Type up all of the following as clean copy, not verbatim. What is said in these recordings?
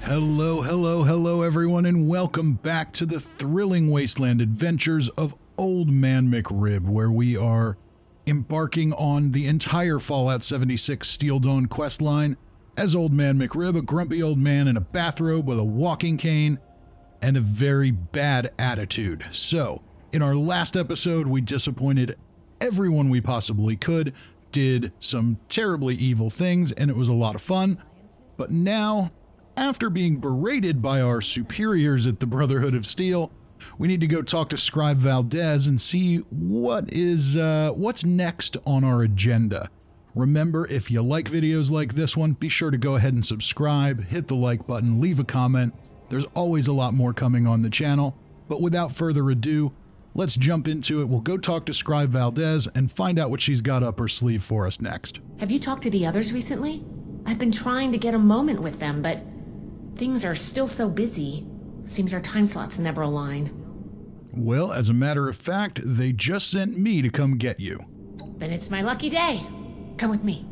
Hello, hello, hello everyone, and welcome back to the thrilling wasteland adventures of Old Man McRib, where we are embarking on the entire Fallout 76 Steel Dawn questline as Old Man McRib, a grumpy old man in a bathrobe with a walking cane and a very bad attitude. So, in our last episode, we disappointed everyone we possibly could, did some terribly evil things, and it was a lot of fun. But now, after being berated by our superiors at the Brotherhood of Steel, we need to go talk to Scribe Valdez and see what's next on our agenda. Remember, if you like videos like this one, be sure to go ahead and subscribe, hit the like button, leave a comment. There's always a lot more coming on the channel. But without further ado, let's jump into it. We'll go talk to Scribe Valdez and find out what she's got up her sleeve for us next. Have you talked to the others recently? I've been trying to get a moment with them, but things are still so busy. Seems our time slots never align. Well, as a matter of fact, they just sent me to come get you. Then it's my lucky day. Come with me.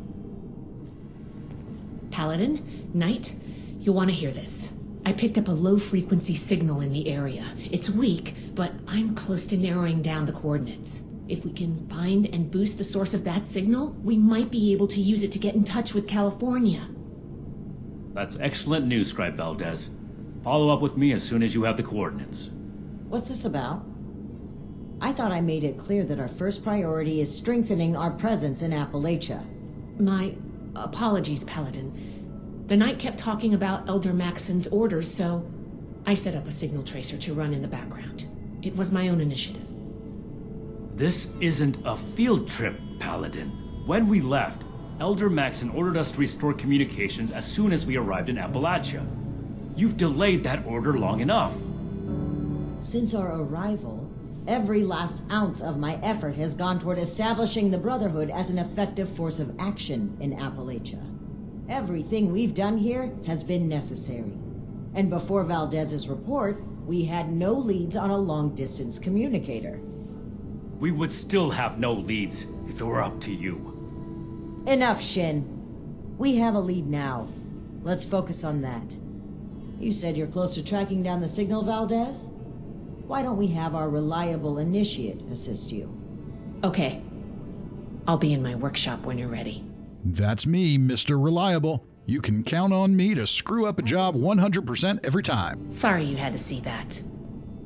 Paladin, Knight, you'll want to hear this. I picked up a low-frequency signal in the area. It's weak, but I'm close to narrowing down the coordinates. If we can find and boost the source of that signal, we might be able to use it to get in touch with California. That's excellent news, Scribe Valdez. Follow up with me as soon as you have the coordinates. What's this about? I thought I made it clear that our first priority is strengthening our presence in Appalachia. My apologies, Paladin. The Knight kept talking about Elder Maxon's orders, so I set up a signal tracer to run in the background. It was my own initiative. This isn't a field trip, Paladin. When we left, Elder Maxon ordered us to restore communications as soon as we arrived in Appalachia. You've delayed that order long enough. Since our arrival, every last ounce of my effort has gone toward establishing the Brotherhood as an effective force of action in Appalachia. Everything we've done here has been necessary. And before Valdez's report, we had no leads on a long-distance communicator. We would still have no leads if it were up to you. Enough, Shin. We have a lead now. Let's focus on that. You said you're close to tracking down the signal, Valdez? Why don't we have our reliable initiate assist you? Okay. I'll be in my workshop when you're ready. That's me, Mr. Reliable. You can count on me to screw up a job 100% every time. Sorry you had to see that.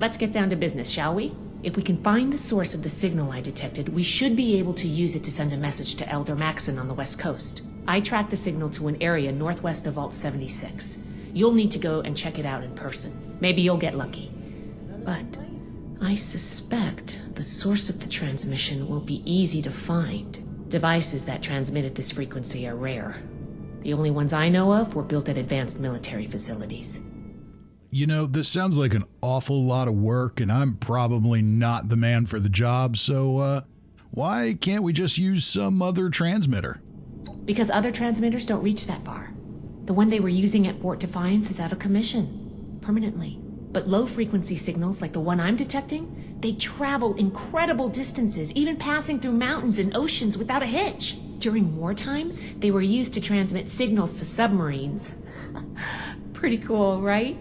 Let's get down to business, shall we? If we can find the source of the signal I detected, we should be able to use it to send a message to Elder Maxon on the west coast. I tracked the signal to an area northwest of Vault 76. You'll need to go and check it out in person. Maybe you'll get lucky. But I suspect the source of the transmission will be easy to find. Devices that transmit at this frequency are rare. The only ones I know of were built at advanced military facilities. You know, this sounds like an awful lot of work, and I'm probably not the man for the job, so, why can't we just use some other transmitter? Because other transmitters don't reach that far. The one they were using at Fort Defiance is out of commission. Permanently. But low-frequency signals like the one I'm detecting, they travel incredible distances, even passing through mountains and oceans without a hitch. During wartime, they were used to transmit signals to submarines. Pretty cool, right?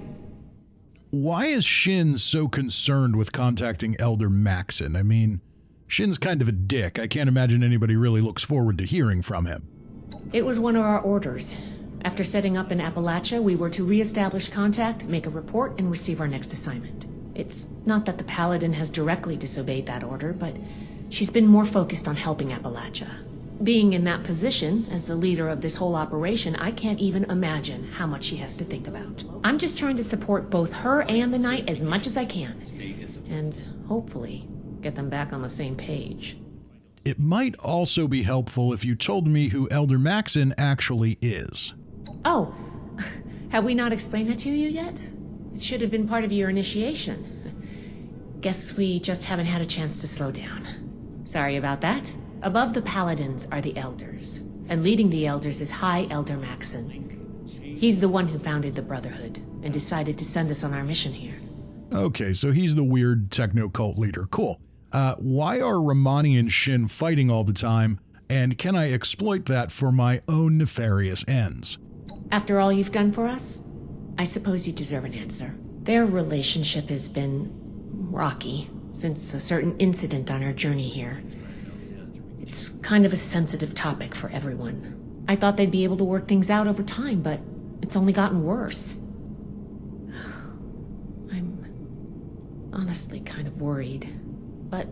Why is Shin so concerned with contacting Elder Maxon? I mean, Shin's kind of a dick. I can't imagine anybody really looks forward to hearing from him. It was one of our orders. After setting up in Appalachia, we were to re-establish contact, make a report, and receive our next assignment. It's not that the Paladin has directly disobeyed that order, but she's been more focused on helping Appalachia. Being in that position, as the leader of this whole operation, I can't even imagine how much she has to think about. I'm just trying to support both her and the Knight as much as I can, and hopefully get them back on the same page. It might also be helpful if you told me who Elder Maxon actually is. Oh, have we not explained that to you yet? It should have been part of your initiation. Guess we just haven't had a chance to slow down. Sorry about that. Above the Paladins are the Elders, and leading the Elders is High Elder Maxon. He's the one who founded the Brotherhood and decided to send us on our mission here. Okay, so he's the weird techno-cult leader. Cool. Why are Romani and Shin fighting all the time, and can I exploit that for my own nefarious ends? After all you've done for us, I suppose you deserve an answer. Their relationship has been rocky since a certain incident on our journey here. It's kind of a sensitive topic for everyone. I thought they'd be able to work things out over time, but it's only gotten worse. I'm honestly kind of worried. But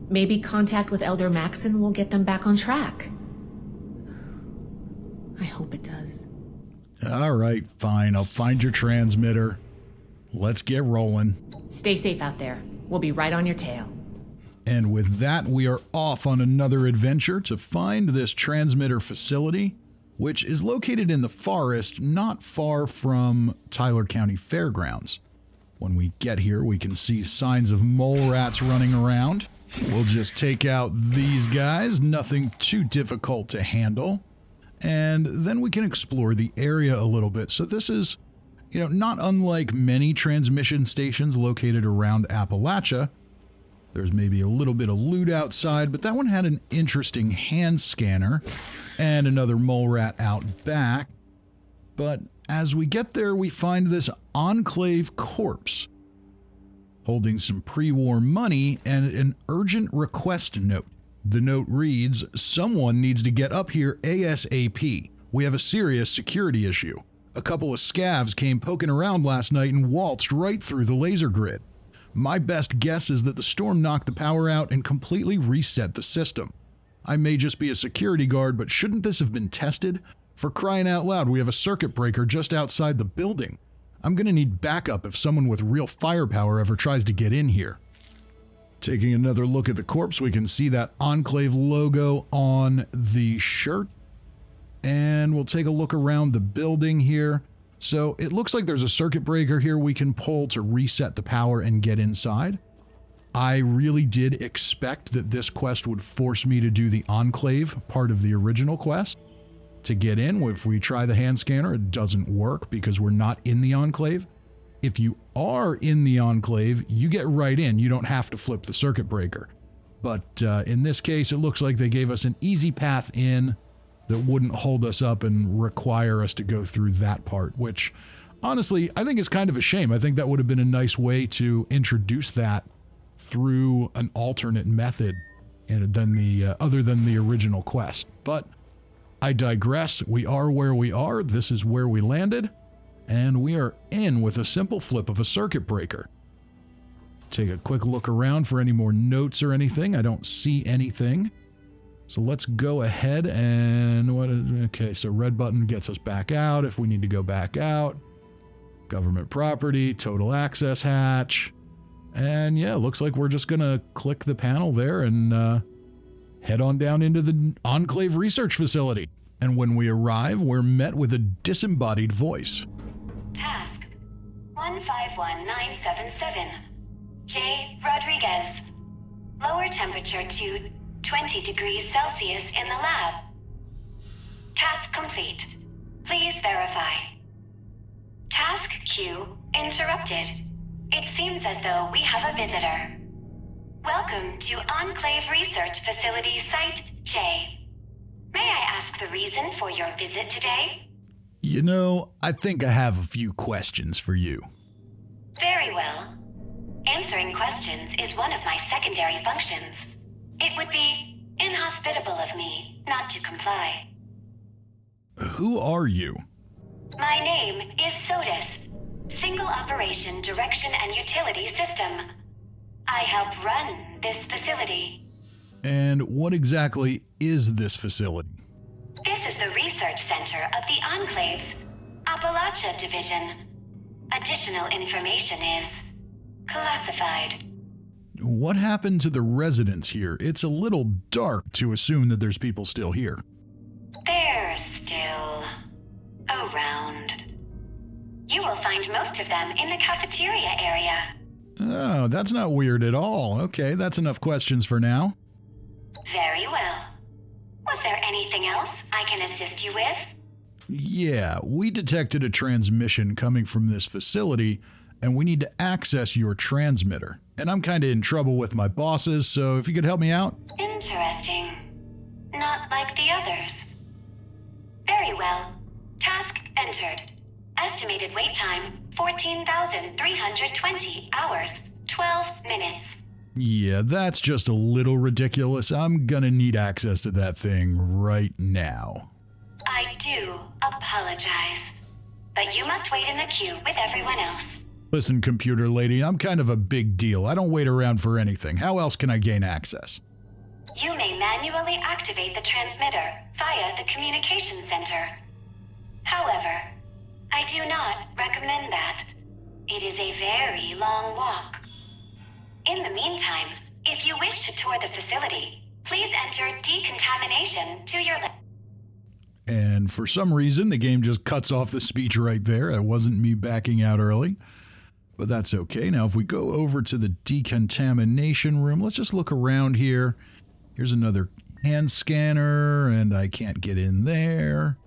maybe contact with Elder Maxon will get them back on track. I hope it does. All right, fine. I'll find your transmitter. Let's get rolling. Stay safe out there. We'll be right on your tail. And with that, we are off on another adventure to find this transmitter facility, which is located in the forest not far from Tyler County Fairgrounds. When we get here, we can see signs of mole rats running around. We'll just take out these guys, nothing too difficult to handle. And then we can explore the area a little bit. So this is, not unlike many transmission stations located around Appalachia. There's maybe a little bit of loot outside, but that one had an interesting hand scanner and another mole rat out back. But as we get there, we find this Enclave corpse holding some pre-war money and an urgent request note. The note reads, "Someone needs to get up here ASAP. We have a serious security issue. A couple of scavs came poking around last night and waltzed right through the laser grid. My best guess is that the storm knocked the power out and completely reset the system. I may just be a security guard, but shouldn't this have been tested? For crying out loud, we have a circuit breaker just outside the building. I'm going to need backup if someone with real firepower ever tries to get in here." Taking another look at the corpse, we can see that Enclave logo on the shirt. And we'll take a look around the building here. So it looks like there's a circuit breaker here we can pull to reset the power and get inside. I really did expect that this quest would force me to do the Enclave, part of the original quest. To get in, if we try the hand scanner, it doesn't work because we're not in the Enclave. If you are in the Enclave, you get right in. You don't have to flip the circuit breaker. But in this case, it looks like they gave us an easy path in that wouldn't hold us up and require us to go through that part, which honestly, I think is kind of a shame. I think that would have been a nice way to introduce that through an alternate method other than the original quest. But I digress. We are where we are. This is where we landed. And we are in with a simple flip of a circuit breaker. Take a quick look around for any more notes or anything. I don't see anything. So let's go ahead and okay, so red button gets us back out if we need to go back out. Government property, total access hatch. And yeah, looks like we're just going to click the panel there and head on down into the Enclave research facility. And when we arrive, we're met with a disembodied voice. Task 151977. J. Rodriguez. Lower temperature to 20 degrees Celsius in the lab. Task complete. Please verify. Task queue interrupted. It seems as though we have a visitor. Welcome to Enclave Research Facility Site J. May I ask the reason for your visit today? I think I have a few questions for you. Very well. Answering questions is one of my secondary functions. It would be inhospitable of me not to comply. Who are you? My name is SOTUS, Single Operation Direction and Utility System. I help run this facility. And what exactly is this facility? This is the research center of the Enclave's Appalachia Division. Additional information is classified. What happened to the residents here? It's a little dark to assume that there's people still here. They're still around. You will find most of them in the cafeteria area. Oh, that's not weird at all. Okay, that's enough questions for now. Very well. Was there anything else I can assist you with? Yeah, we detected a transmission coming from this facility, and we need to access your transmitter. And I'm kind of in trouble with my bosses, so if you could help me out. Interesting. Not like the others. Very well. Task entered. Estimated wait time, 14,320 hours, 12 minutes. Yeah, that's just a little ridiculous. I'm gonna need access to that thing right now. I do apologize. But you must wait in the queue with everyone else. Listen, computer lady, I'm kind of a big deal. I don't wait around for anything. How else can I gain access? You may manually activate the transmitter via the communication center. However, I do not recommend that. It is a very long walk. In the meantime, if you wish to tour the facility, please enter decontamination to your left. And for some reason, the game just cuts off the speech right there. That wasn't me backing out early, but that's okay. Now, if we go over to the decontamination room, let's just look around here. Here's another hand scanner, and I can't get in there.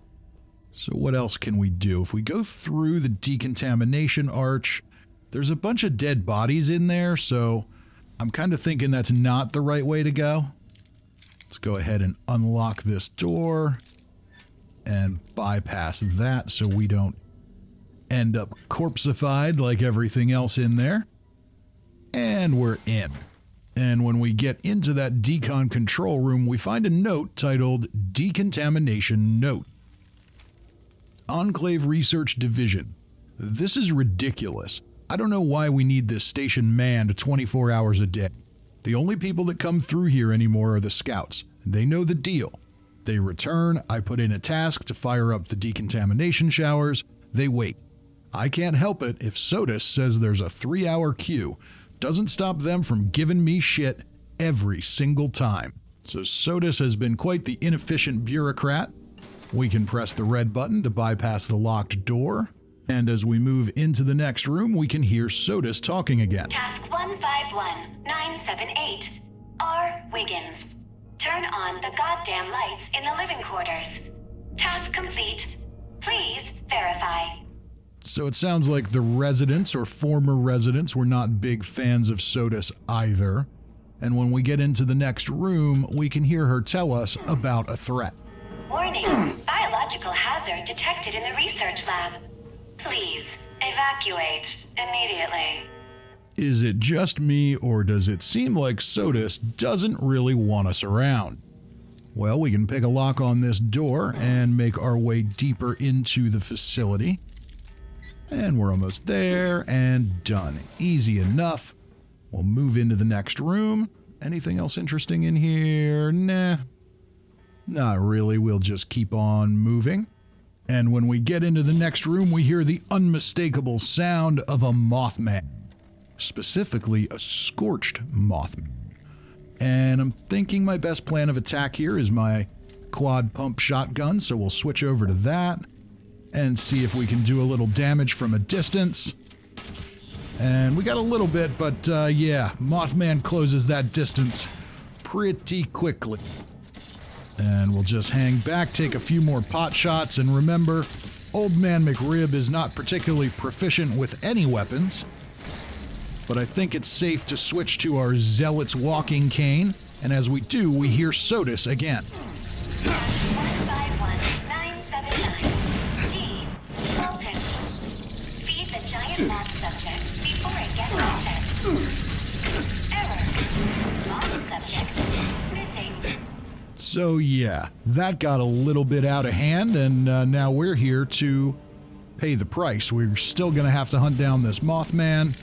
So what else can we do? If we go through the decontamination arch, there's a bunch of dead bodies in there, so I'm kind of thinking that's not the right way to go. Let's go ahead and unlock this door and bypass that so we don't end up corpseified like everything else in there. And we're in. And when we get into that decon control room, we find a note titled Decontamination Note. Enclave Research Division. This is ridiculous. I don't know why we need this station manned 24 hours a day. The only people that come through here anymore are the scouts. They know the deal. They return, I put in a task to fire up the decontamination showers, they wait. I can't help it if Sodas says there's a 3-hour queue. Doesn't stop them from giving me shit every single time. So Sodas has been quite the inefficient bureaucrat. We can press the red button to bypass the locked door. And as we move into the next room, we can hear Sodas talking again. Task 151978. R. Wiggins. Turn on the goddamn lights in the living quarters. Task complete. Please verify. So it sounds like the residents or former residents were not big fans of Sodas either. And when we get into the next room, we can hear her tell us about a threat. Warning. Biological hazard detected in the research lab. Please evacuate immediately. Is it just me, or does it seem like Sodas doesn't really want us around? Well, we can pick a lock on this door and make our way deeper into the facility. And we're almost there and done. Easy enough. We'll move into the next room. Anything else interesting in here? Nah. Not really. We'll just keep on moving. And when we get into the next room, we hear the unmistakable sound of a Mothman. Specifically, a scorched Mothman. And I'm thinking my best plan of attack here is my quad pump shotgun, so we'll switch over to that and see if we can do a little damage from a distance. And we got a little bit, but yeah, Mothman closes that distance pretty quickly. And we'll just hang back, take a few more pot shots, and remember, Old Man McRib is not particularly proficient with any weapons. But I think it's safe to switch to our Zealot's walking cane, and as we do, we hear Sodas again. 151979. G. Fulton. Feed the giant moth subject before it gets infected. Error. Moth subject missing. So yeah, that got a little bit out of hand, and now we're here to pay the price. We're still going to have to hunt down this Mothman.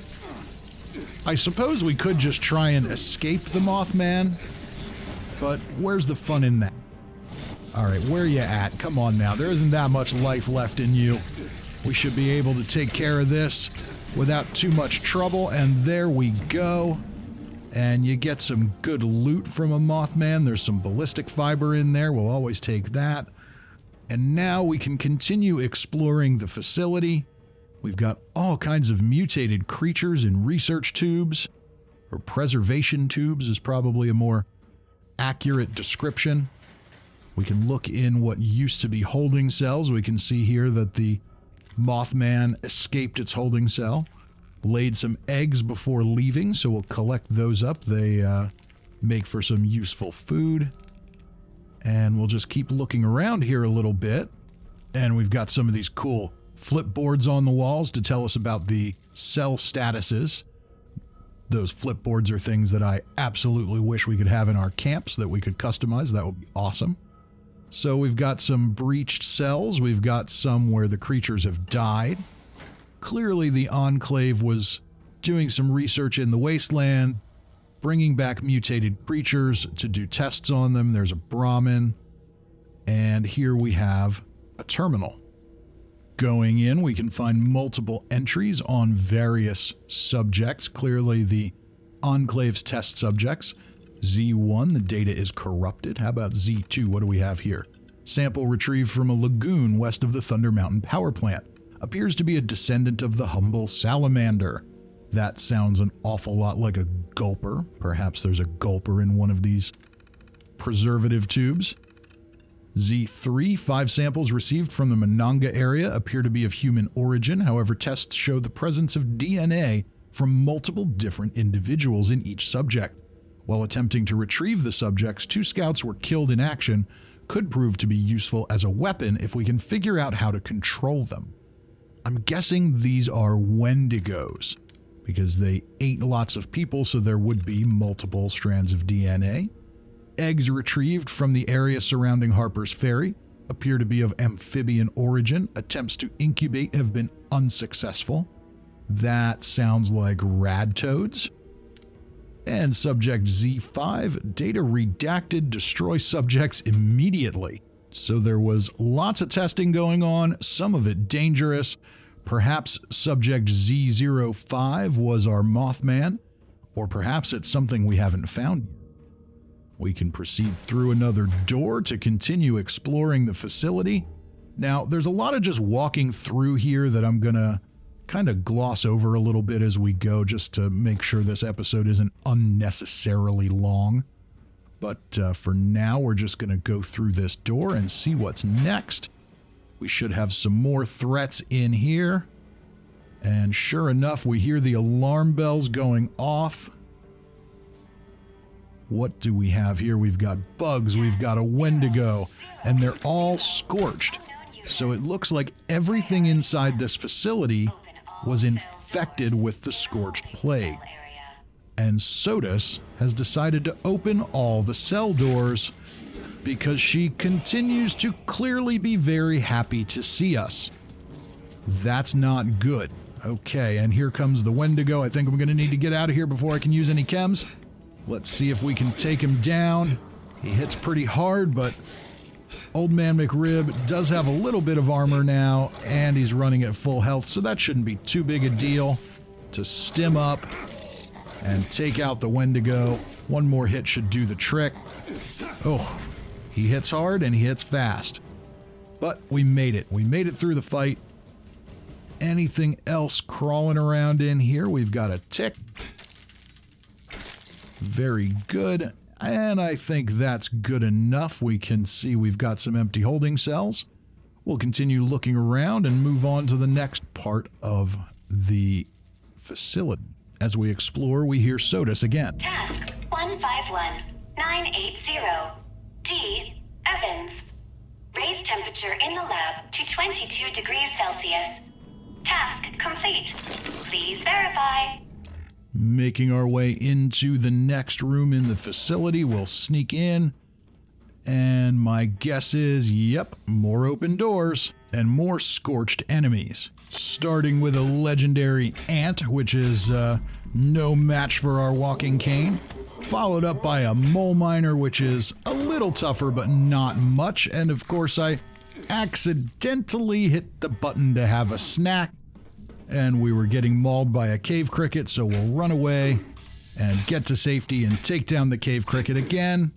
I suppose we could just try and escape the Mothman, but where's the fun in that? Alright, where you at? Come on now, there isn't that much life left in you. We should be able to take care of this without too much trouble, and there we go. And you get some good loot from a Mothman. There's some ballistic fiber in there, we'll always take that. And now we can continue exploring the facility. We've got all kinds of mutated creatures in research tubes, or preservation tubes is probably a more accurate description. We can look in what used to be holding cells. We can see here that the Mothman escaped its holding cell, laid some eggs before leaving, so we'll collect those up. They make for some useful food. And we'll just keep looking around here a little bit. And we've got some of these cool flipboards on the walls to tell us about the cell statuses. Those flipboards are things that I absolutely wish we could have in our camps that we could customize. That would be awesome. So we've got some breached cells. We've got some where the creatures have died. Clearly the Enclave was doing some research in the wasteland, bringing back mutated creatures to do tests on them. There's a Brahmin. And here we have a terminal. Going in, we can find multiple entries on various subjects. Clearly the Enclave's test subjects. Z1, the data is corrupted. How about Z2? What do we have here? Sample retrieved from a lagoon west of the Thunder Mountain power plant. Appears to be a descendant of the humble salamander. That sounds an awful lot like a gulper. Perhaps there's a gulper in one of these preservative tubes. Z3, 5 samples received from the Monongah area appear to be of human origin. However, tests show the presence of DNA from multiple different individuals in each subject. While attempting to retrieve the subjects, 2 scouts were killed in action. Could prove to be useful as a weapon if we can figure out how to control them. I'm guessing these are Wendigos, because they ate lots of people, so there would be multiple strands of DNA. Eggs retrieved from the area surrounding Harper's Ferry appear to be of amphibian origin. Attempts to incubate have been unsuccessful. That sounds like radtoads. And subject Z5, data redacted, destroy subjects immediately. So there was lots of testing going on, some of it dangerous. Perhaps subject Z05 was our Mothman, or perhaps it's something we haven't found yet. We can proceed through another door to continue exploring the facility. Now, there's a lot of just walking through here that I'm gonna kind of gloss over a little bit as we go, just to make sure this episode isn't unnecessarily long. But for now, we're just gonna go through this door and see what's next. We should have some more threats in here. And sure enough, we hear the alarm bells going off. What do we have here? We've got bugs, we've got a Wendigo, and they're all scorched. So it looks like everything inside this facility was infected with the scorched plague. And Sodus has decided to open all the cell doors because she continues to clearly be very happy to see us. That's not good. Okay, and here comes the Wendigo. I think I'm going to need to get out of here before I can use any chems. Let's see if we can take him down. He hits pretty hard, but Old Man McRib does have a little bit of armor now, and he's running at full health, so that shouldn't be too big a deal to stim up and take out the Wendigo. One more hit should do the trick. Oh, he hits hard and he hits fast. But we made it. We made it through the fight. Anything else crawling around in here? We've got a tick. Very good. And I think that's good enough. We can see we've got some empty holding cells. We'll continue looking around and move on to the next part of the facility. As we explore, we hear Sodus again. Task 151980. D. Evans. Raise temperature in the lab to 22 degrees Celsius. Task complete. Please verify. Making our way into the next room in the facility, we'll sneak in. And my guess is, yep, more open doors and more scorched enemies. Starting with a legendary ant, which is no match for our walking cane. Followed up by a mole miner, which is a little tougher, but not much. And of course, I accidentally hit the button to have a snack. And we were getting mauled by a cave cricket, so we'll run away and get to safety and take down the cave cricket again.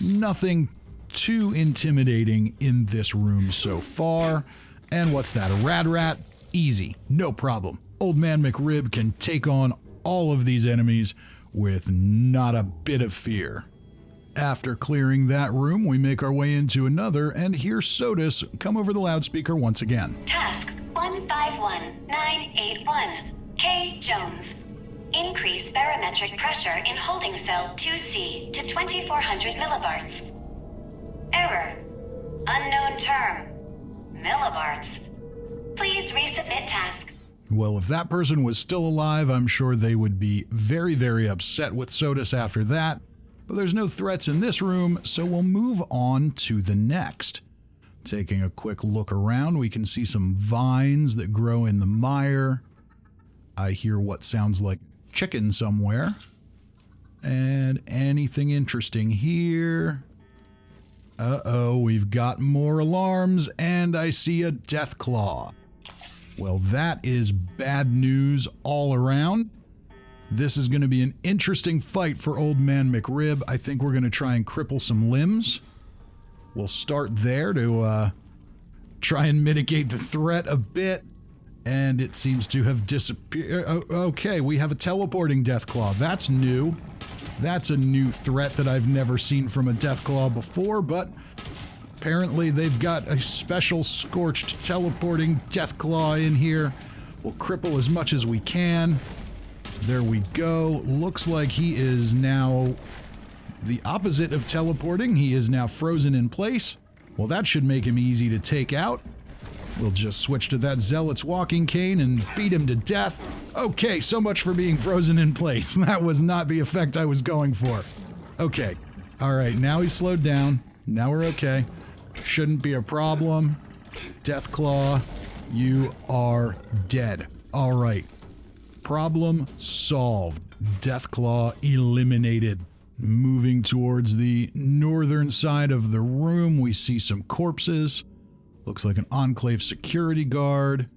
Nothing too intimidating in this room so far. And what's that, a rad rat? Easy, no problem. Old Man McRib can take on all of these enemies with not a bit of fear. After clearing that room, we make our way into another and hear Sodus come over the loudspeaker once again. Task 151981. K. Jones. Increase barometric pressure in holding cell 2C to 2400 millibarts. Error. Unknown term. Millibarts. Please resubmit task. Well, if that person was still alive, I'm sure they would be very, very upset with Sodas after that. But there's no threats in this room, so we'll move on to the next. Taking a quick look around, we can see some vines that grow in the mire. I hear what sounds like chicken somewhere. And anything interesting here? Uh-oh, we've got more alarms, and I see a death claw. Well, that is bad news all around. This is going to be an interesting fight for Old Man McRib. I think we're going to try and cripple some limbs. We'll start there to try and mitigate the threat a bit. And it seems to have disappeared. Okay, we have a teleporting Deathclaw. That's new. That's a new threat that I've never seen from a Deathclaw before, but apparently they've got a special scorched teleporting Deathclaw in here. We'll cripple as much as we can. There we go. Looks like he is now the opposite of teleporting. He is now frozen in place. Well, that should make him easy to take out. We'll just switch to that Zealot's walking cane and beat him to death. Okay, so much for being frozen in place. That was not the effect I was going for. Okay. All right, now he's slowed down. Now we're okay. Shouldn't be a problem. Deathclaw, you are dead. All right. Problem solved. Deathclaw eliminated. Moving towards the northern side of the room, we see some corpses. Looks like an Enclave security guard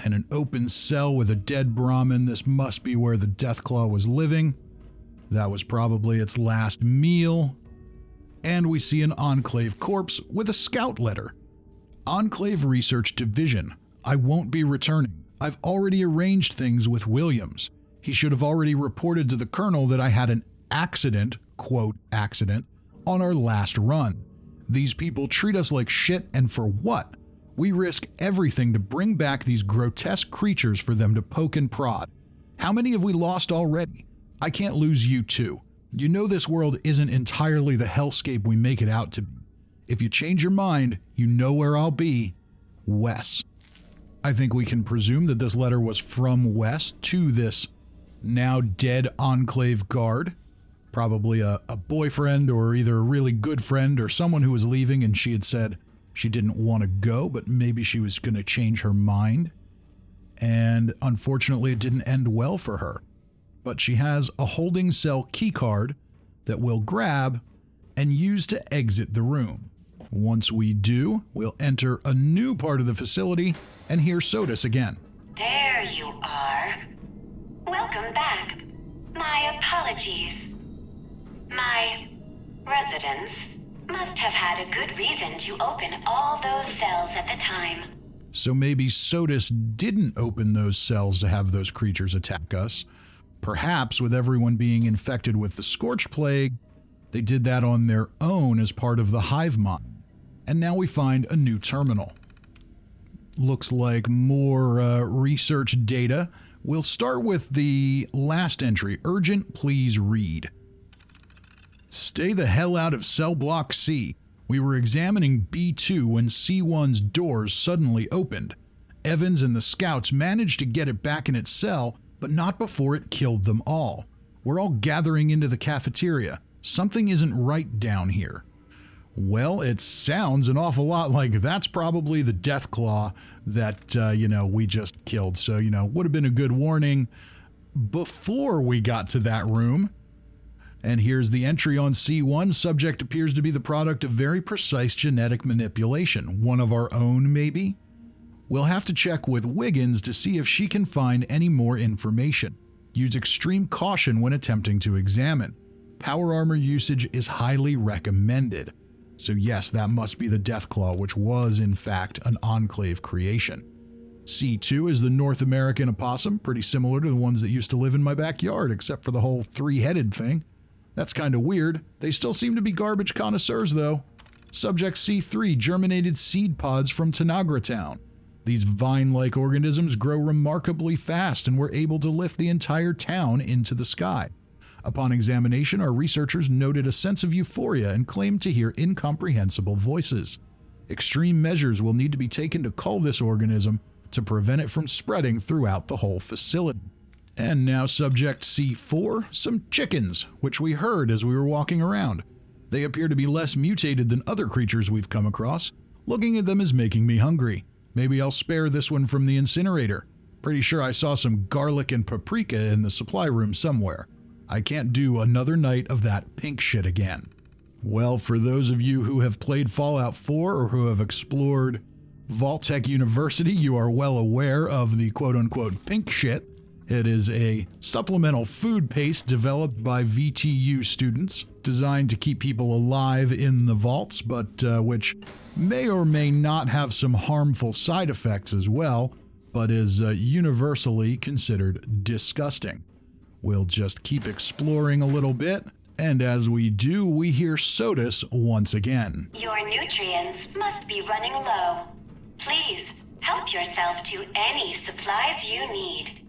and an open cell with a dead Brahmin. This must be where the Deathclaw was living. That was probably its last meal. And we see an Enclave corpse with a scout letter. Enclave Research Division. I won't be returning. I've already arranged things with Williams. He should have already reported to the colonel that I had an accident, quote, accident, on our last run. These people treat us like shit, and for what? We risk everything to bring back these grotesque creatures for them to poke and prod. How many have we lost already? I can't lose you too. You know this world isn't entirely the hellscape we make it out to be. If you change your mind, you know where I'll be. Wes. I think we can presume that this letter was from Wes to this now dead Enclave guard. Probably a boyfriend or either a really good friend or someone who was leaving and she had said she didn't want to go, but maybe she was going to change her mind. And unfortunately, it didn't end well for her. But she has a holding cell keycard that we'll grab and use to exit the room. Once we do, we'll enter a new part of the facility and hear Sodas again. There you are. Welcome back. My apologies. My residents must have had a good reason to open all those cells at the time. So maybe Sodas didn't open those cells to have those creatures attack us. Perhaps with everyone being infected with the Scorched Plague, they did that on their own as part of the hive mind. And now we find a new terminal. Looks like more research data. We'll start with the last entry. Urgent, please read. Stay the hell out of cell block C. We were examining B2 when C1's doors suddenly opened. Evans and the scouts managed to get it back in its cell, but not before it killed them all. We're all gathering into the cafeteria. Something isn't right down here. Well, it sounds an awful lot like that's probably the Deathclaw that, we just killed. So, would have been a good warning before we got to that room. And here's the entry on C1. Subject appears to be the product of very precise genetic manipulation. One of our own, maybe? We'll have to check with Wiggins to see if she can find any more information. Use extreme caution when attempting to examine. Power armor usage is highly recommended. So yes, that must be the Deathclaw, which was, in fact, an Enclave creation. C2 is the North American opossum, pretty similar to the ones that used to live in my backyard, except for the whole three-headed thing. That's kind of weird. They still seem to be garbage connoisseurs, though. Subject C3, germinated seed pods from Tanagra Town. These vine-like organisms grow remarkably fast and were able to lift the entire town into the sky. Upon examination, our researchers noted a sense of euphoria and claimed to hear incomprehensible voices. Extreme measures will need to be taken to cull this organism, to prevent it from spreading throughout the whole facility. And now subject C4, some chickens, which we heard as we were walking around. They appear to be less mutated than other creatures we've come across. Looking at them is making me hungry. Maybe I'll spare this one from the incinerator. Pretty sure I saw some garlic and paprika in the supply room somewhere. I can't do another night of that pink shit again. Well, for those of you who have played Fallout 4 or who have explored Vault-Tec University, you are well aware of the quote-unquote pink shit. It is a supplemental food paste developed by VTU students, designed to keep people alive in the vaults, but which may or may not have some harmful side effects as well, but is universally considered disgusting. We'll just keep exploring a little bit, and as we do, we hear Sodus once again. Your nutrients must be running low. Please, help yourself to any supplies you need.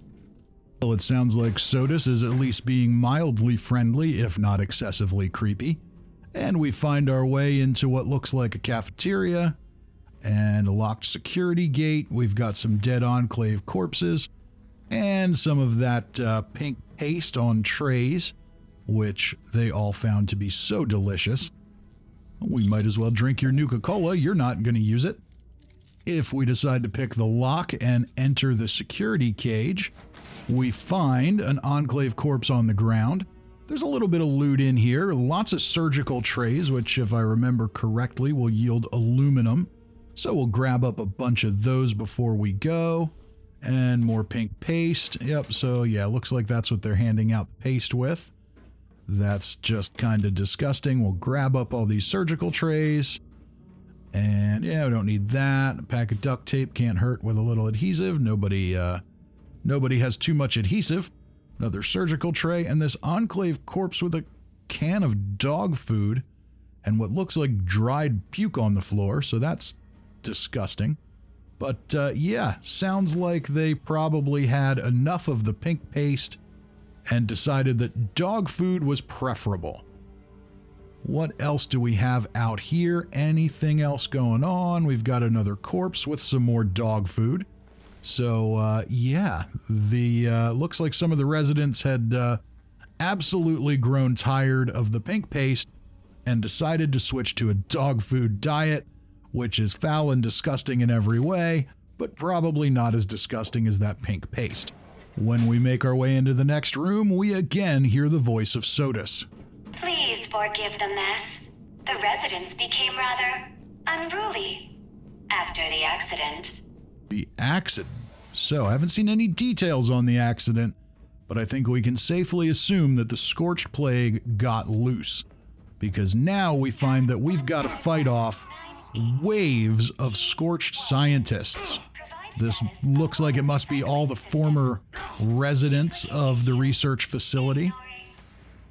Well, it sounds like Sodus is at least being mildly friendly, if not excessively creepy. And we find our way into what looks like a cafeteria and a locked security gate. We've got some dead Enclave corpses and some of that pink paste on trays, which they all found to be so delicious. We might as well drink your Nuka-Cola. You're not going to use it. If we decide to pick the lock and enter the security cage, we find an Enclave corpse on the ground. There's a little bit of loot in here, lots of surgical trays, which, if I remember correctly, will yield aluminum. So we'll grab up a bunch of those before we go. And more pink paste. Yep, so yeah, looks like that's what they're handing out paste with. That's just kind of disgusting. We'll grab up all these surgical trays. And yeah, we don't need that. A pack of duct tape can't hurt with a little adhesive. Nobody has too much adhesive. Another surgical tray, and this Enclave corpse with a can of dog food and what looks like dried puke on the floor, so that's disgusting. But yeah, sounds like they probably had enough of the pink paste and decided that dog food was preferable. What else do we have out here? Anything else going on? We've got another corpse with some more dog food. So, yeah, looks like some of the residents had absolutely grown tired of the pink paste and decided to switch to a dog food diet, which is foul and disgusting in every way, but probably not as disgusting as that pink paste. When we make our way into the next room, we again hear the voice of Sodus. Please forgive the mess. The residents became rather unruly after the accident. The accident? So, I haven't seen any details on the accident, but I think we can safely assume that the Scorched Plague got loose, because now we find that we've got to fight off waves of Scorched scientists. This looks like it must be all the former residents of the research facility,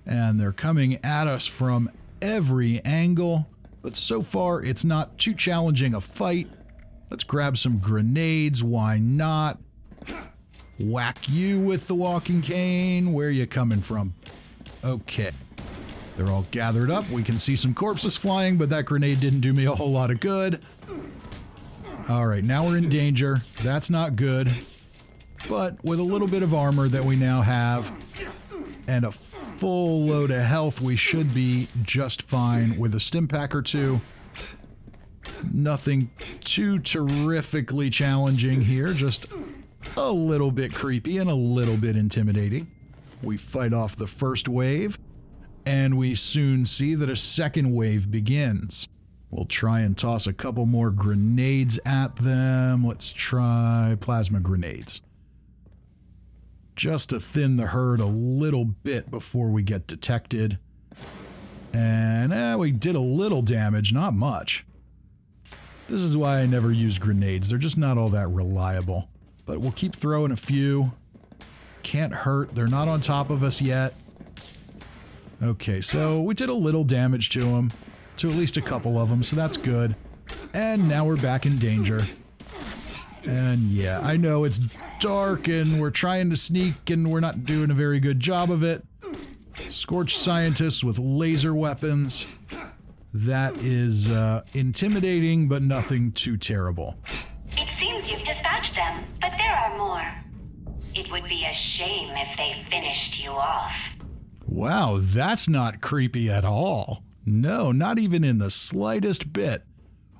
and they're coming at us from every angle, but so far it's not too challenging a fight. Let's grab some grenades, why not? Whack you with the walking cane. Where are you coming from? Okay. They're all gathered up. We can see some corpses flying, but that grenade didn't do me a whole lot of good. Alright, now we're in danger. That's not good. But with a little bit of armor that we now have, and a full load of health, we should be just fine with a stim pack or two. Nothing too terrifically challenging here, just a little bit creepy and a little bit intimidating. We fight off the first wave, and we soon see that a second wave begins. We'll try and toss a couple more grenades at them. Let's try plasma grenades. Just to thin the herd a little bit before we get detected. And we did a little damage, not much. This is why I never use grenades. They're just not all that reliable. But we'll keep throwing a few. Can't hurt. They're not on top of us yet. Okay, so we did a little damage to them. To at least a couple of them, so that's good. And now we're back in danger. And yeah, I know it's dark and we're trying to sneak and we're not doing a very good job of it. Scorched scientists with laser weapons. That is intimidating, but nothing too terrible. It seems you've dispatched them. but there are more. It would be a shame if they finished you off. Wow, that's not creepy at all. No, not even in the slightest bit.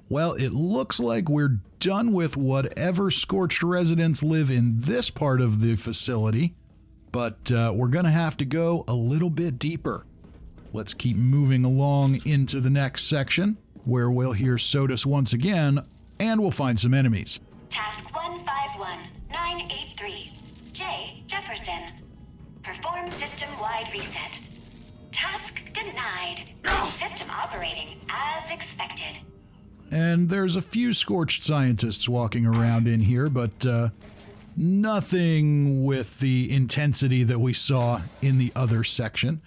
Well, it looks like we're done with whatever scorched residents live in this part of the facility, but we're going to have to go a little bit deeper. Let's keep moving along into the next section, where we'll hear Sodus once again, and we'll find some enemies. Task 151983. J. Jefferson. Perform system-wide reset. Task denied. System operating as expected. And there's a few scorched scientists walking around in here, but nothing with the intensity that we saw in the other section.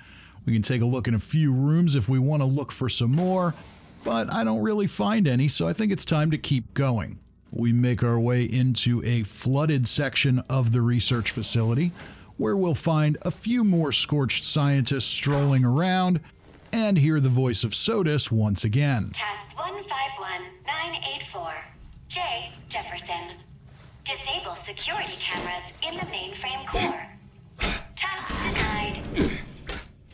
We can take a look in a few rooms if we want to look for some more, but I don't really find any, so I think it's time to keep going. We make our way into a flooded section of the research facility, where we'll find a few more scorched scientists strolling around, and hear the voice of Sodus once again. Task 151984. J. Jefferson. Disable security cameras in the mainframe core. Task denied.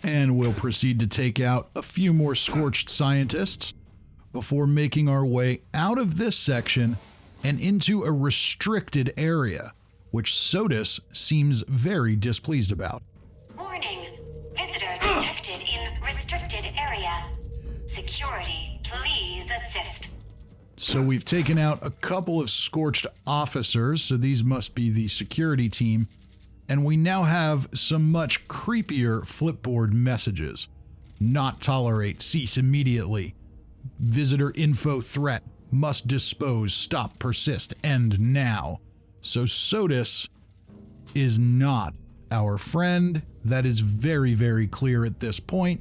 And we'll proceed to take out a few more scorched scientists before making our way out of this section and into a restricted area, which Sodus seems very displeased about. Warning. Visitor detected in restricted area. Security, please assist. So we've taken out a couple of scorched officers, so these must be the security team, and we now have some much creepier flipboard messages. Not tolerate, cease immediately. Visitor info threat, must dispose, stop, persist, end now. So Sodus is not our friend. That is very, very clear at this point.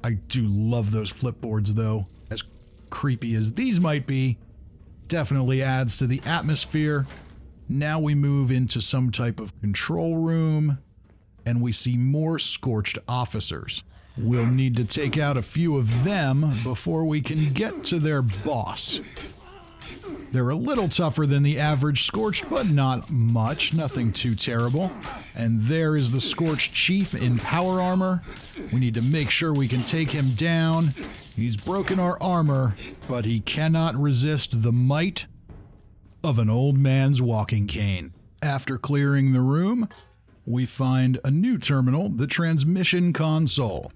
I do love those flipboards, though. As creepy as these might be, definitely adds to the atmosphere. Now we move into some type of control room, and we see more scorched officers. We'll need to take out a few of them before we can get to their boss. They're a little tougher than the average Scorched, but not much, nothing too terrible. And there is the Scorched Chief in power armor. We need to make sure we can take him down. He's broken our armor, but he cannot resist the might of an old man's walking cane. After clearing the room, we find a new terminal, the transmission console.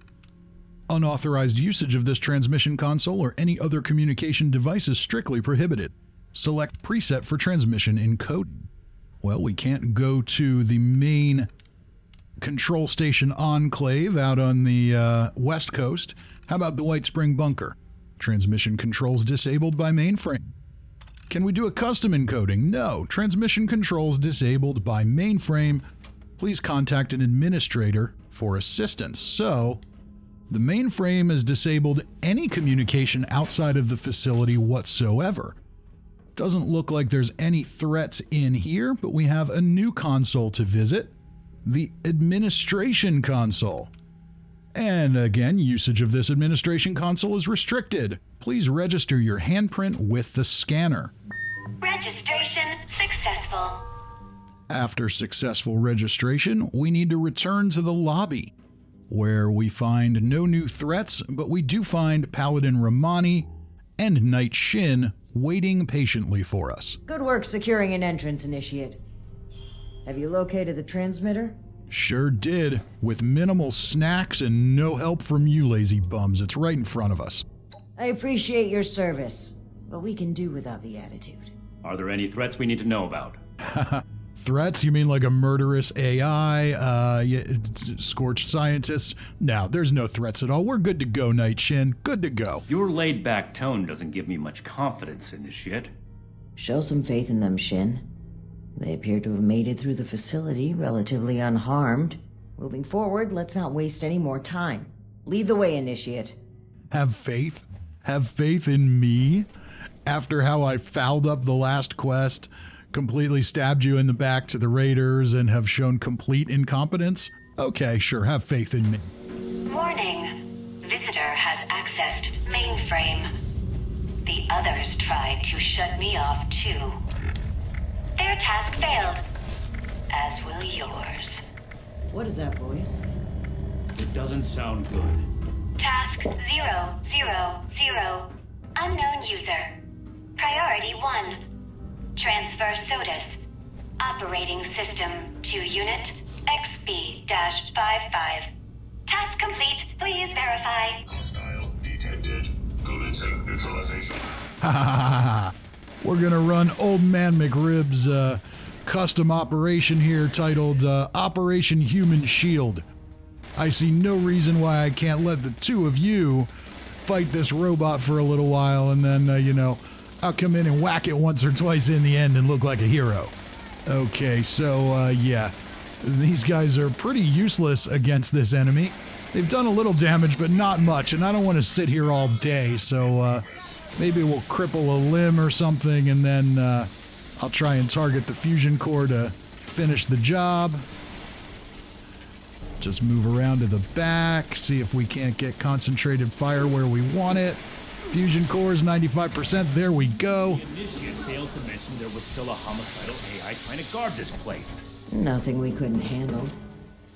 Unauthorized usage of this transmission console or any other communication device is strictly prohibited. Select preset for transmission encoding. Well, we can't go to the main control station Enclave out on the west coast. How about the White Spring Bunker? Transmission controls disabled by mainframe. Can we do a custom encoding? No. Transmission controls disabled by mainframe. Please contact an administrator for assistance. So, the mainframe has disabled any communication outside of the facility whatsoever. Doesn't look like there's any threats in here, but we have a new console to visit, the administration console. And again, usage of this administration console is restricted. Please register your handprint with the scanner. Registration successful. After successful registration, we need to return to the lobby, where we find no new threats, but we do find Paladin Romani and Knight Shin waiting patiently for us. Good work securing an entrance, Initiate. Have you located the transmitter? Sure did, with minimal snacks and no help from you lazy bums. It's right in front of us. I appreciate your service, but we can do without the attitude. Are there any threats we need to know about? Threats? You mean like a murderous AI, scorched scientists? No, there's no threats at all. We're good to go, Knight Shin. Good to go. Your laid-back tone doesn't give me much confidence, Initiate. Show some faith in them, Shin. They appear to have made it through the facility relatively unharmed. Moving forward, let's not waste any more time. Lead the way, Initiate. Have faith? Have faith in me? After how I fouled up the last quest, completely stabbed you in the back to the raiders, and have shown complete incompetence? Okay, sure, have faith in me. Warning. Visitor has accessed mainframe. The others tried to shut me off too. Their task failed. As will yours. What is that voice? It doesn't sound good. Task 000. Unknown user. Priority 1. Transfer SOTUS. Operating system to unit XB-55. Task complete. Please verify. Hostile detected. Commencing neutralization. We're gonna run Old Man McRib's custom operation here titled Operation Human Shield. I see no reason why I can't let the two of you fight this robot for a little while, and then, I'll come in and whack it once or twice in the end and look like a hero. Okay, so, yeah. These guys are pretty useless against this enemy. They've done a little damage, but not much, and I don't want to sit here all day, so, maybe we'll cripple a limb or something, and then, I'll try and target the fusion core to finish the job. Just move around to the back, see if we can't get concentrated fire where we want it. Fusion core is 95%, there we go. The initiate failed to mention there was still a homicidal AI trying to guard this place. Nothing we couldn't handle.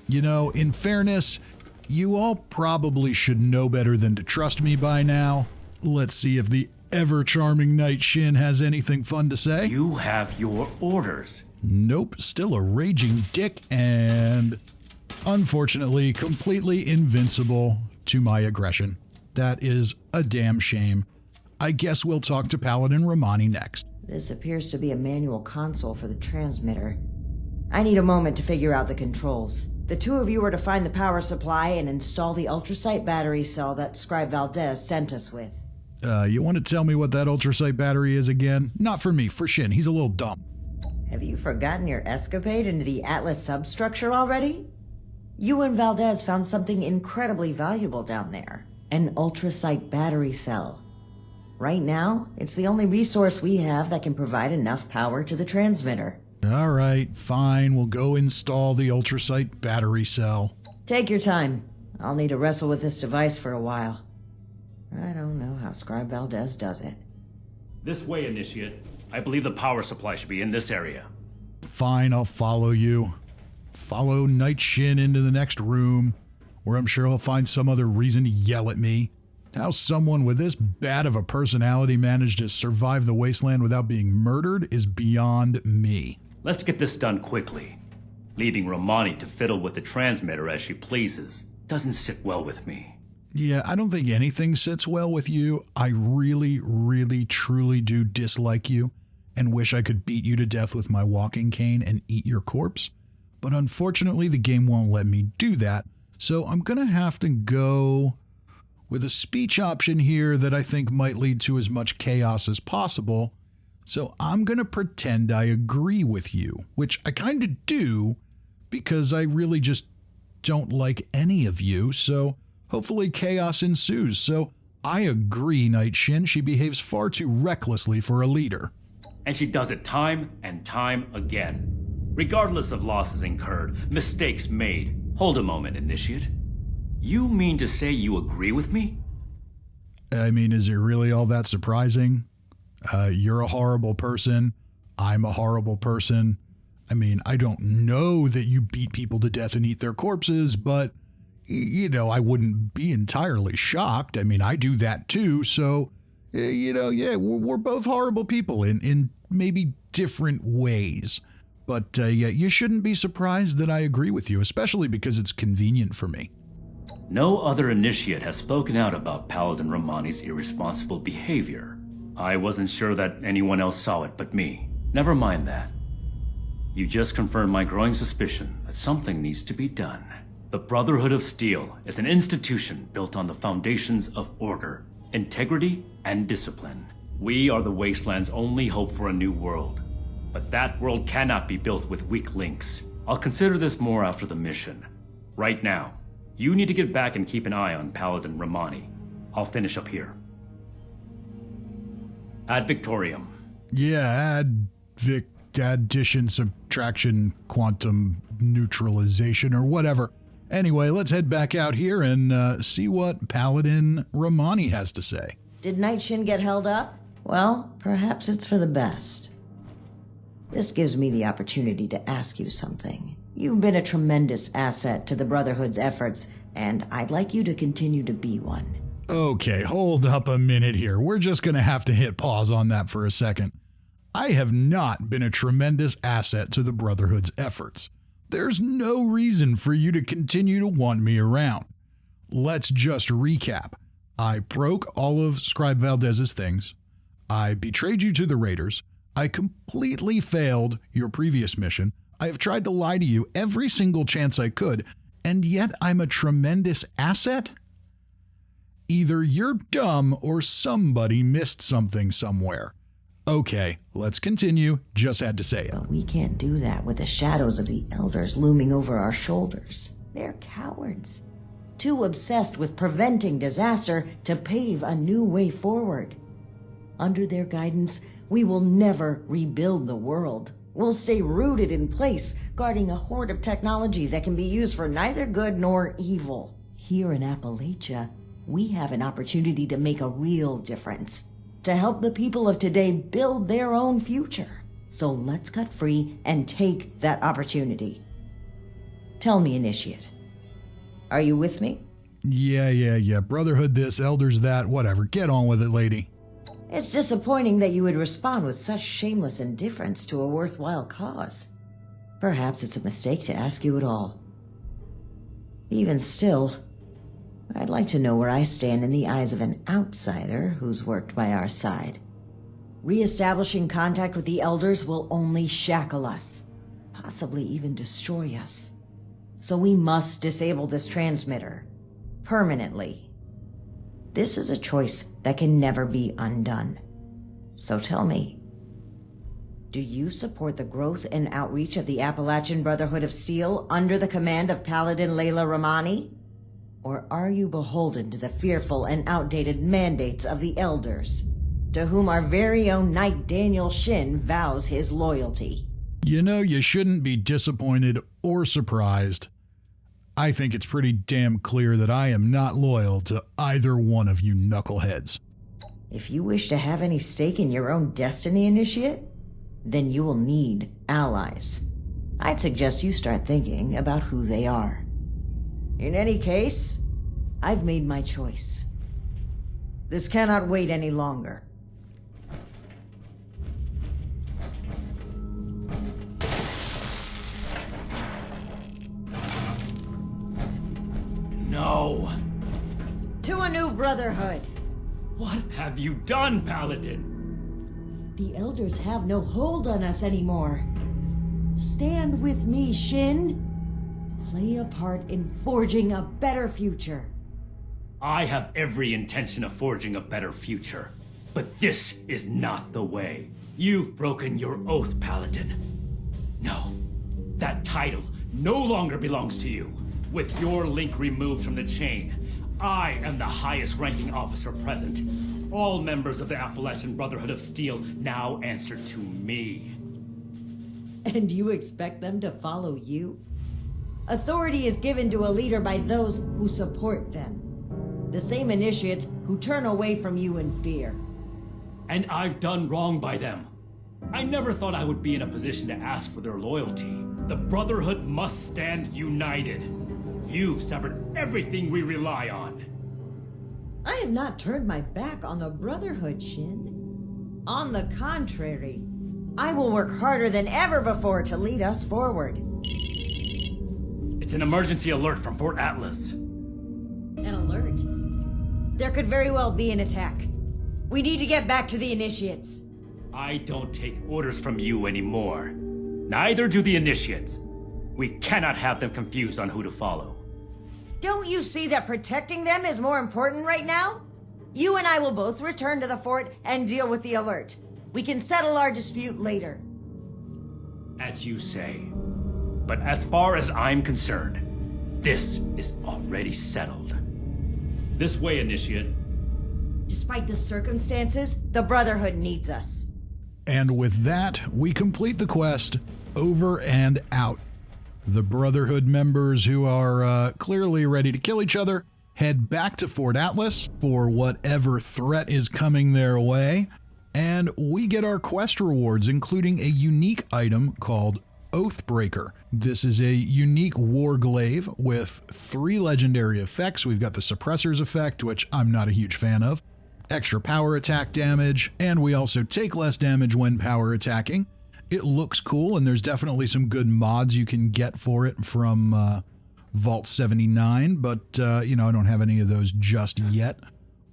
You know, in fairness, you all probably should know better than to trust me by now. Let's see if the ever-charming Knight Shin has anything fun to say. You have your orders. Nope, still a raging dick and, unfortunately, completely invincible to my aggression. That is a damn shame. I guess we'll talk to Paladin Romani next. This appears to be a manual console for the transmitter. I need a moment to figure out the controls. The two of you are to find the power supply and install the ultrasight battery cell that Scribe Valdez sent us with. You want to tell me what that ultrasight battery is again? Not for me, for Shin. He's a little dumb. Have you forgotten your escapade into the Atlas substructure already? You and Valdez found something incredibly valuable down there. An ultrasight battery cell. Right now, it's the only resource we have that can provide enough power to the transmitter. All right, fine. We'll go install the ultrasight battery cell. Take your time. I'll need to wrestle with this device for a while. I don't know how Scribe Valdez does it. This way, Initiate. I believe the power supply should be in this area. Fine, I'll follow you. Follow Knight Shin into the next room, where I'm sure he'll find some other reason to yell at me. How someone with this bad of a personality managed to survive the wasteland without being murdered is beyond me. Let's get this done quickly. Leaving Romani to fiddle with the transmitter as she pleases doesn't sit well with me. Yeah, I don't think anything sits well with you. I really, really, truly do dislike you and wish I could beat you to death with my walking cane and eat your corpse. But unfortunately, the game won't let me do that, so I'm gonna have to go with a speech option here that I think might lead to as much chaos as possible. So I'm gonna pretend I agree with you, which I kinda do because I really just don't like any of you, so hopefully chaos ensues. So I agree, Knight Shin. She behaves far too recklessly for a leader. And she does it time and time again. Regardless of losses incurred, mistakes made. Hold a moment, Initiate. You mean to say you agree with me? I mean, is it really all that surprising? You're a horrible person. I'm a horrible person. I mean, I don't know that you beat people to death and eat their corpses, but, I wouldn't be entirely shocked. I mean, I do that too, so, yeah, we're both horrible people in maybe different ways. But, yeah, you shouldn't be surprised that I agree with you, especially because it's convenient for me. No other Initiate has spoken out about Paladin Romani's irresponsible behavior. I wasn't sure that anyone else saw it but me. Never mind that. You just confirmed my growing suspicion that something needs to be done. The Brotherhood of Steel is an institution built on the foundations of order, integrity, and discipline. We are the Wasteland's only hope for a new world. But that world cannot be built with weak links. I'll consider this more after the mission. Right now, you need to get back and keep an eye on Paladin Romani. I'll finish up here. Ad Victorium. Yeah, addition, subtraction, quantum neutralization, or whatever. Anyway, let's head back out here and see what Paladin Romani has to say. Did Knight Shin get held up? Well, perhaps it's for the best. This gives me the opportunity to ask you something. You've been a tremendous asset to the Brotherhood's efforts, and I'd like you to continue to be one. Okay, hold up a minute here. We're just going to have to hit pause on that for a second. I have not been a tremendous asset to the Brotherhood's efforts. There's no reason for you to continue to want me around. Let's just recap. I broke all of Scribe Valdez's things. I betrayed you to the Raiders. I completely failed your previous mission. I have tried to lie to you every single chance I could, and yet I'm a tremendous asset? Either you're dumb or somebody missed something somewhere. Okay, let's continue. Just had to say it. But we can't do that with the shadows of the Elders looming over our shoulders. They're cowards. Too obsessed with preventing disaster to pave a new way forward. Under their guidance, we will never rebuild the world. We'll stay rooted in place, guarding a hoard of technology that can be used for neither good nor evil. Here in Appalachia, we have an opportunity to make a real difference, to help the people of today build their own future. So let's cut free and take that opportunity. Tell me, Initiate, are you with me? Yeah. Brotherhood this, Elders that, whatever. Get on with it, lady. It's disappointing that you would respond with such shameless indifference to a worthwhile cause. Perhaps it's a mistake to ask you at all. Even still, I'd like to know where I stand in the eyes of an outsider who's worked by our side. Re-establishing contact with the Elders will only shackle us, possibly even destroy us. So we must disable this transmitter, permanently. This is a choice that can never be undone. So tell me, do you support the growth and outreach of the Appalachian Brotherhood of Steel under the command of Paladin Layla Ramani? Or are you beholden to the fearful and outdated mandates of the Elders, to whom our very own Knight Daniel Shin vows his loyalty? You know, you shouldn't be disappointed or surprised. I think it's pretty damn clear that I am not loyal to either one of you knuckleheads. If you wish to have any stake in your own destiny, Initiate, then you will need allies. I'd suggest you start thinking about who they are. In any case, I've made my choice. This cannot wait any longer. No! To a new Brotherhood! What have you done, Paladin? The Elders have no hold on us anymore. Stand with me, Shin. Play a part in forging a better future. I have every intention of forging a better future. But this is not the way. You've broken your oath, Paladin. No, that title no longer belongs to you. With your link removed from the chain, I am the highest ranking officer present. All members of the Appalachian Brotherhood of Steel now answer to me. And you expect them to follow you? Authority is given to a leader by those who support them. The same initiates who turn away from you in fear. And I've done wrong by them. I never thought I would be in a position to ask for their loyalty. The Brotherhood must stand united. You've severed everything we rely on. I have not turned my back on the Brotherhood, Shin. On the contrary, I will work harder than ever before to lead us forward. It's an emergency alert from Fort Atlas. An alert? There could very well be an attack. We need to get back to the Initiates. I don't take orders from you anymore. Neither do the Initiates. We cannot have them confused on who to follow. Don't you see that protecting them is more important right now? You and I will both return to the fort and deal with the alert. We can settle our dispute later. As you say. But as far as I'm concerned, this is already settled. This way, Initiate. Despite the circumstances, the Brotherhood needs us. And with that, we complete the quest. Over and out. The Brotherhood members who are clearly ready to kill each other head back to Fort Atlas for whatever threat is coming their way. And we get our quest rewards, including a unique item called Oathbreaker. This is a unique warglaive with 3 legendary effects. We've got the Suppressors effect, which I'm not a huge fan of, extra power attack damage, and we also take less damage when power attacking. It looks cool, and there's definitely some good mods you can get for it from Vault 79, but, I don't have any of those just yet.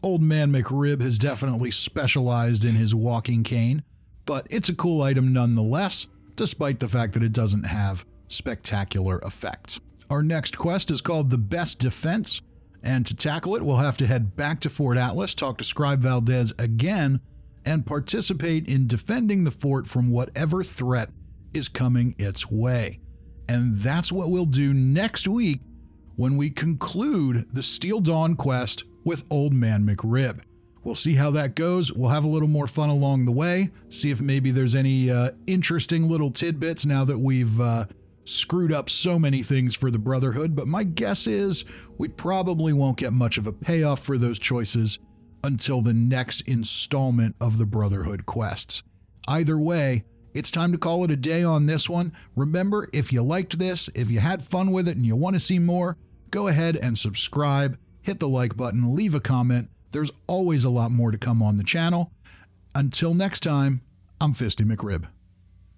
Old Man McRib has definitely specialized in his walking cane, but it's a cool item nonetheless, despite the fact that it doesn't have spectacular effects. Our next quest is called The Best Defense, and to tackle it, we'll have to head back to Fort Atlas, talk to Scribe Valdez again, and participate in defending the fort from whatever threat is coming its way. And that's what we'll do next week when we conclude the Steel Dawn quest with Old Man McRib. We'll see how that goes. We'll have a little more fun along the way, see if maybe there's any interesting little tidbits now that we've screwed up so many things for the Brotherhood, but my guess is we probably won't get much of a payoff for those choices until the next installment of the Brotherhood quests. Either way, it's time to call it a day on this one. Remember, if you liked this, if you had fun with it and you want to see more, go ahead and subscribe, hit the like button, leave a comment. There's always a lot more to come on the channel. Until next time, I'm Fisty McRib.